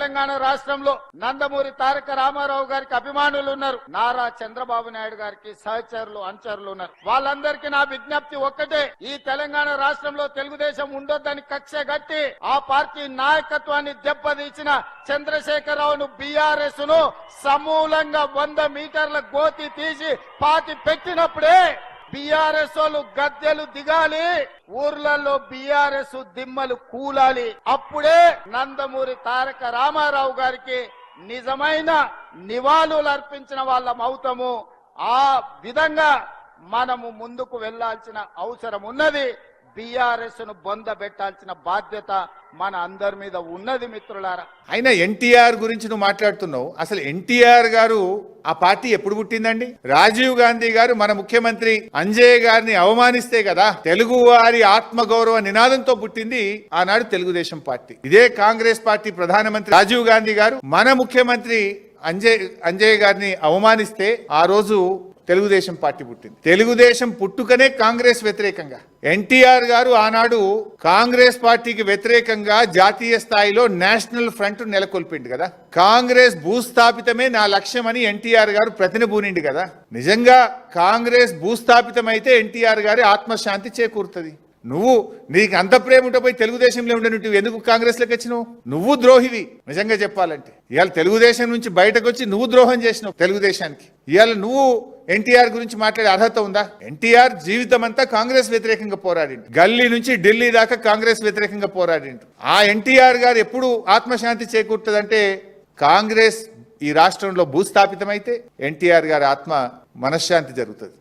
తెలంగాణ రాష్ట్రంలో నందమూరి తారక రామారావు గారికి అభిమానులు ఉన్నారు, నారా చంద్రబాబు నాయుడు గారికి సహచరులు అనుచరులు ఉన్నారు. వాళ్ళందరికీ నా విజ్ఞప్తి ఒక్కటే, ఈ తెలంగాణ రాష్ట్రంలో తెలుగుదేశం ఉండొద్దని కక్ష గట్టి ఆ పార్టీ నాయకత్వాన్ని దెబ్బతీసిన చంద్రశేఖరరావును బీఆర్ఎస్ ను సమూలంగా 100 మీటర్ల గోతి తీసి పాతి పెట్టినప్పుడే బీఆర్ఎస్ వాళ్ళు గద్దెలు దిగాలి, ఊర్లలో బీఆర్ఎస్ దిమ్మలు కూలాలి. అప్పుడే నందమూరి తారక రామారావు గారికి నిజమైన నివాళులు అర్పించిన వాళ్ళం అవుతాము. ఆ విధంగా మనము ముందుకు వెళ్లాల్సిన అవసరం ఉన్నది. బీఆర్ఎస్ ను బొందబెట్టాల్సిన బాధ్యత మన అందరి మీద ఉన్నది మిత్రులారా. అయినా ఎన్టీఆర్ గురించి నువ్వు మాట్లాడుతున్నావు. అసలు ఎన్టీఆర్ గారు ఆ పార్టీ ఎప్పుడు పుట్టిందండి? రాజీవ్ గాంధీ గారు మన ముఖ్యమంత్రి అంజయ్య గారిని అవమానిస్తే కదా తెలుగు వారి ఆత్మగౌరవ నినాదంతో పుట్టింది ఆనాడు తెలుగుదేశం పార్టీ. ఇదే కాంగ్రెస్ పార్టీ ప్రధానమంత్రి రాజీవ్ గాంధీ గారు మన ముఖ్యమంత్రి అంజయ్య గారిని అవమానిస్తే ఆ రోజు తెలుగుదేశం పార్టీ పుట్టింది. తెలుగుదేశం పుట్టుకనే కాంగ్రెస్ వ్యతిరేకంగా. ఎన్టీఆర్ గారు ఆనాడు కాంగ్రెస్ పార్టీకి వ్యతిరేకంగా జాతీయ స్థాయిలో నేషనల్ ఫ్రంట్ నెలకొల్పిండు కదా. కాంగ్రెస్ భూస్థాపితమే నా లక్ష్యం అని ఎన్టీఆర్ గారు ప్రతినబూనిండు కదా. నిజంగా కాంగ్రెస్ భూస్థాపితం అయితే ఎన్టీఆర్ గారి ఆత్మశాంతి చేకూరుతుంది. నీకు అంత ప్రేమ ఉంటే పోయి తెలుగుదేశంలో ఉండే నువ్వు ఎందుకు కాంగ్రెస్ లోకి వచ్చినావు? నువ్వు ద్రోహివి నిజంగా చెప్పాలంటే. ఇవాళ తెలుగుదేశం నుంచి బయటకు వచ్చి నువ్వు ద్రోహం చేసినావు తెలుగుదేశానికి. ఇవాళ నువ్వు ఎన్టీఆర్ గురించి మాట్లాడే అర్హత ఉందా? ఎన్టీఆర్ జీవితం అంతా కాంగ్రెస్ వ్యతిరేకంగా పోరాడిండు. గల్లీ నుంచి ఢిల్లీ దాకా కాంగ్రెస్ వ్యతిరేకంగా పోరాడిండు. ఆ ఎన్టీఆర్ గారు ఎప్పుడు ఆత్మశాంతి చేకూరుతుందంటే కాంగ్రెస్ ఈ రాష్ట్రంలో భూస్థాపితమైతే ఎన్టీఆర్ గారి ఆత్మ మనశ్శాంతి జరుగుతుంది.